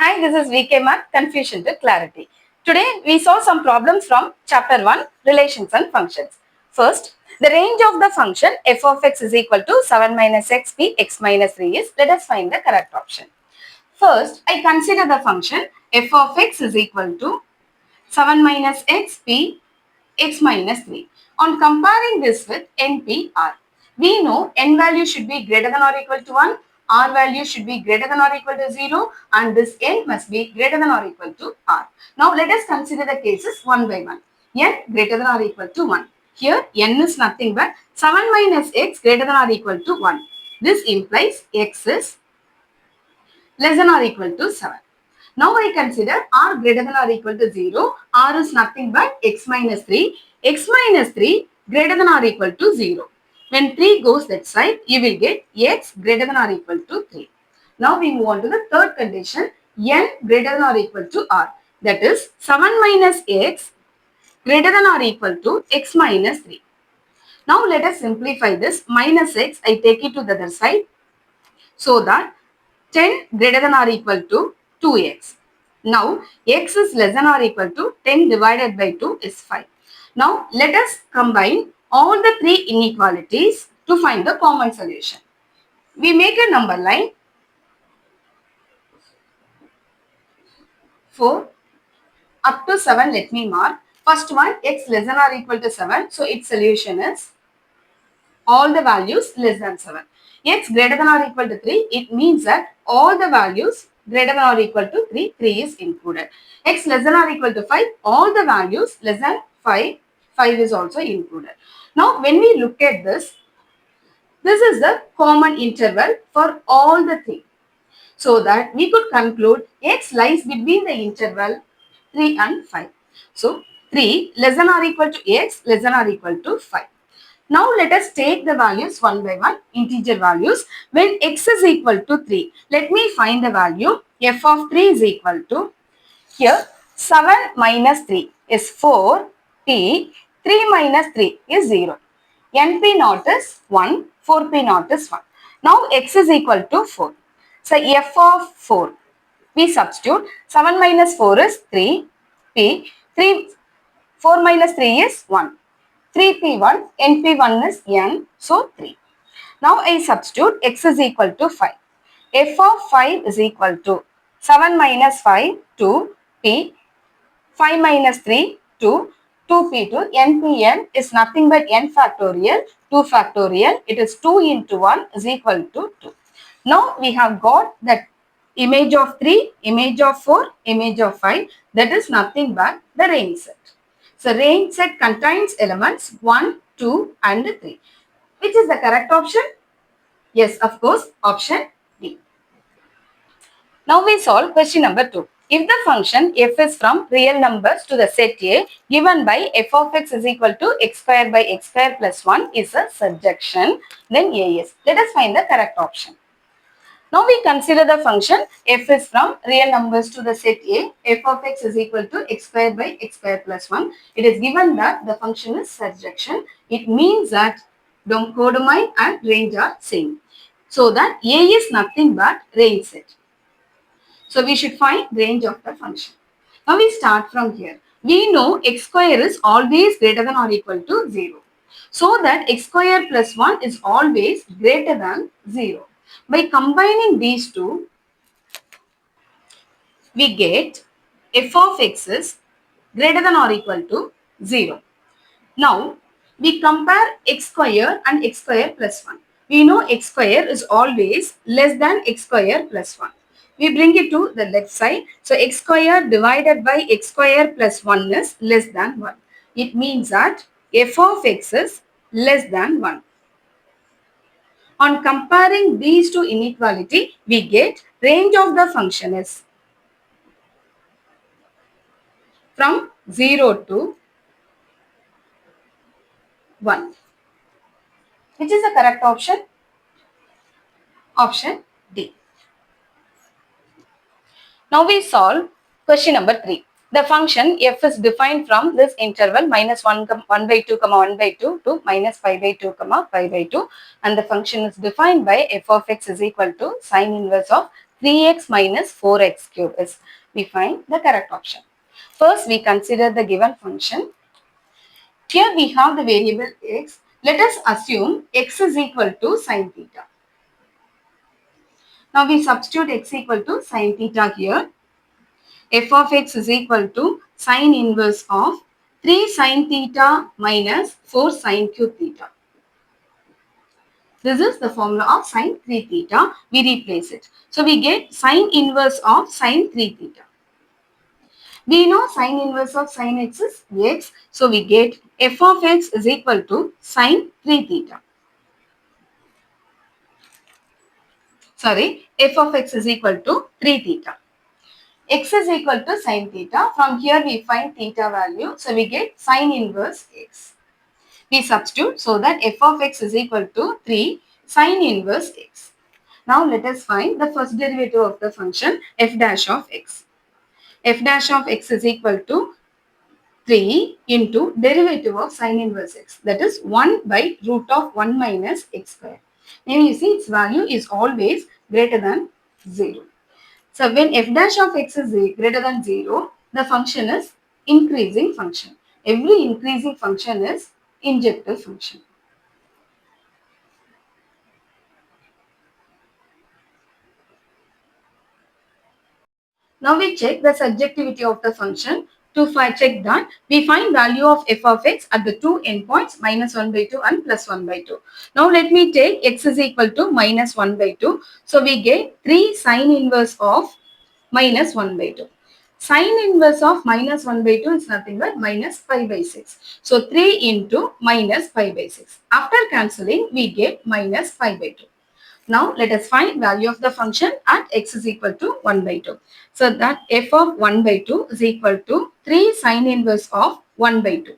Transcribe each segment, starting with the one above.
Hi, this is VK Mark, Confusion to Clarity. Today, we saw some problems from Chapter 1, Relations and Functions. First, the range of the function f of x is equal to 7 minus x p x minus 3 is. Let us find the correct option. First, I consider the function f of x is equal to 7 minus x p x minus 3. On comparing this with NPR, we know n value should be greater than or equal to 1, r value should be greater than or equal to 0, and this n must be greater than or equal to r. Now let us consider the cases one by one. N greater than or equal to 1. Here n is nothing but 7 minus x greater than or equal to 1. This implies x is less than or equal to 7. Now I consider r greater than or equal to 0. R is nothing but x minus 3. X minus 3 greater than or equal to 0. When 3 goes that side, you will get x greater than or equal to 3. Now we move on to the third condition, n greater than or equal to r. That is 7 minus x greater than or equal to x minus 3. Now let us simplify this. Minus x, I take it to the other side so that 10 greater than or equal to 2x. Now, x is less than or equal to 10 divided by 2 is 5. Now, let us combine all the three inequalities to find the common solution. We make a number line for up to 7. Let me mark. First one, x less than or equal to 7. So, its solution is all the values less than 7. X greater than or equal to 3, it means that all the values greater than or equal to 3, 3 is included. X less than or equal to 5, all the values less than 5, 5 is also included. Now, when we look at this is the common interval for all the three. So that we could conclude x lies between the interval 3 and 5. So, 3 less than or equal to x less than or equal to 5. Now let us take the values one by one, integer values. When x is equal to 3, let me find the value. F of 3 is equal to, here 7 minus 3 is 4, p, 3 minus 3 is 0. Np naught is 1, 4p naught is 1. Now x is equal to 4. So f of 4, we substitute 7 minus 4 is 3, p, 4 minus 3 is 1. 3p1, np1 is n, so 3. Now I substitute x is equal to 5. F of 5 is equal to 7 minus 5, 2, p, 5 minus 3, 2, 2p2, npn is nothing but n factorial, 2 factorial, it is 2 into 1 is equal to 2. Now we have got that image of 3, image of 4, image of 5, that is nothing but the range set. So, range set contains elements 1, 2 and 3. Which is the correct option? Yes, of course, option D. Now we solve question number 2. If the function f is from real numbers to the set A given by f of x is equal to x square by x square plus 1 is a surjection, then A is. Let us find the correct option. Now we consider the function f is from real numbers to the set A, f of x is equal to x square by x square plus 1. It is given that the function is surjection. It means that codomain and range are same. So that A is nothing but range set. So we should find range of the function. Now we start from here. We know x square is always greater than or equal to 0. So that x square plus 1 is always greater than 0. By combining these two, we get f of x is greater than or equal to 0. Now, we compare x square and x square plus 1. We know x square is always less than x square plus 1. We bring it to the left side. So, x square divided by x square plus 1 is less than 1. It means that f of x is less than 1. On comparing these two inequality, we get range of the function is from 0 to 1. Which is the correct option? Option D. Now we solve question number 3. The function f is defined from this interval minus 1 by 2 comma 1 by 2 to minus 5 by 2 comma 5 by 2, and the function is defined by f of x is equal to sine inverse of 3x minus 4x cube is. We find the correct option. First, we consider the given function. Here we have the variable x. Let us assume x is equal to sine theta. Now we substitute x equal to sine theta here. F of x is equal to sine inverse of 3 sine theta minus 4 sine cube theta. This is the formula of sine 3 theta. We replace it. So we get sine inverse of sine 3 theta. We know sine inverse of sine x is x. So we get f of x is equal to sine 3 theta. Sorry, f of x is equal to 3 theta. X is equal to sine theta. From here we find theta value. So we get sine inverse x. We substitute so that f of x is equal to 3 sine inverse x. Now let us find the first derivative of the function f dash of x. F dash of x is equal to 3 into derivative of sine inverse x, that is 1 by root of 1 minus x square. Now you see its value is always greater than 0. So when f dash of x is greater than 0, the function is increasing function. Every increasing function is injective function. Now we check the surjectivity of the function. To check that, we find value of f of x at the two endpoints minus 1 by 2 and plus 1 by 2. Now let me take x is equal to minus 1 by 2. So we get 3 sine inverse of minus 1 by 2. Sine inverse of minus 1 by 2 is nothing but minus 5 by 6. So 3 into minus 5 by 6. After cancelling, we get minus 5 by 2. Now let us find value of the function at x is equal to 1 by 2. So that f of 1 by 2 is equal to 3 sine inverse of 1 by 2.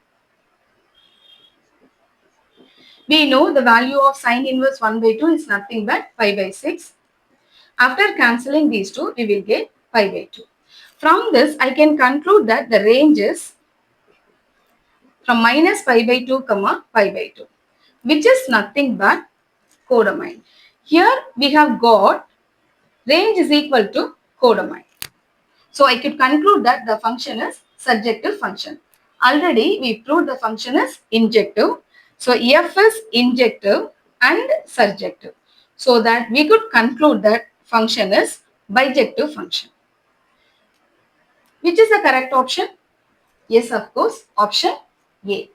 We know the value of sine inverse 1 by 2 is nothing but 5 by 6. After cancelling these two, we will get 5 by 2. From this, I can conclude that the range is from minus pi by 2, comma pi by 2, which is nothing but codomain. Here we have got range is equal to codomain. So I could conclude that the function is surjective function. Already we proved the function is injective. So f is injective and surjective. So that we could conclude that function is bijective function. Which is the correct option? Yes, of course, option A.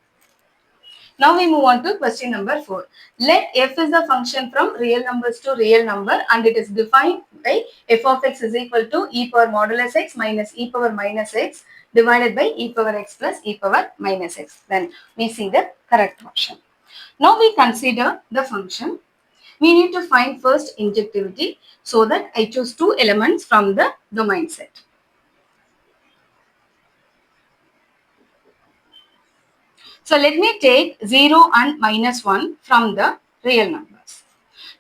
Now we move on to question number 4. Let f is a function from real numbers to real number and it is defined by f of x is equal to e power modulus x minus e power minus x divided by e power x plus e power minus x. Then we see the correct option. Now we consider the function. We need to find first injectivity, so that I choose two elements from the domain set. So let me take 0 and minus 1 from the real numbers.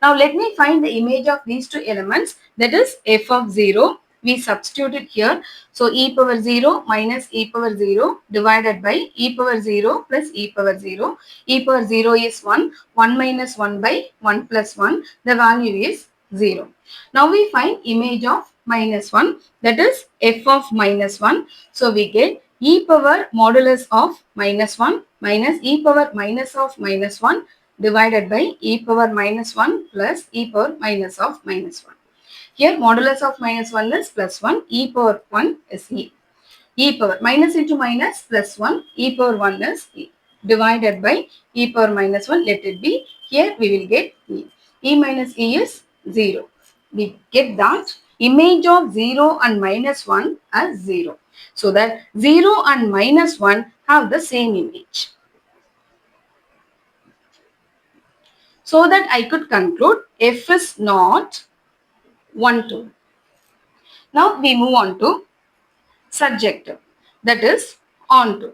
Now let me find the image of these two elements, that is f of 0. We substitute it here. So e power 0 minus e power 0 divided by e power 0 plus e power 0. E power 0 is 1. 1 minus 1 by 1 plus 1. The value is 0. Now we find image of minus 1, that is f of minus 1. So we get e power modulus of minus 1 minus e power minus of minus 1 divided by e power minus 1 plus e power minus of minus 1. Here modulus of minus 1 is plus 1, e power 1 is e. E power minus into minus plus 1, e power 1 is e divided by e power minus 1, let it be. Here we will get e. E minus e is 0. We get that image of 0 and minus 1 as 0. So that 0 and minus 1 have the same image. So that I could conclude f is not 1, 2. Now we move on to surjective, that is onto.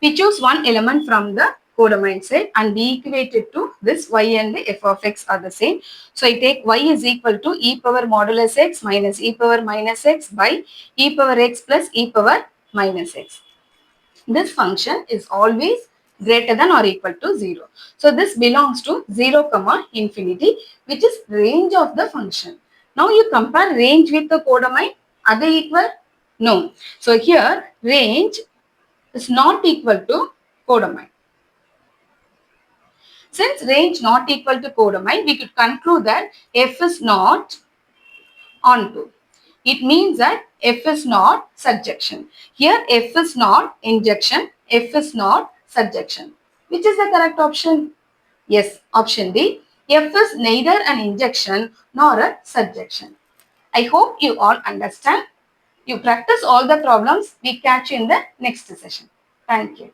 We choose one element from the codomain set and we equate it to this y and the f of x are the same. So I take y is equal to e power modulus x minus e power minus x by e power x plus e power minus x. This function is always greater than or equal to 0. So this belongs to 0 comma infinity, which is range of the function. Now you compare range with the codomain. Are they equal? No. So here range is not equal to codomain. Since range not equal to codomain, we could conclude that f is not onto. It means that f is not surjection. Here f is not injection, f is not surjection. Which is the correct option? Yes, option D. F is neither an injection nor a surjection. I hope you all understand. You practice all the problems. We catch you in the next session. Thank you.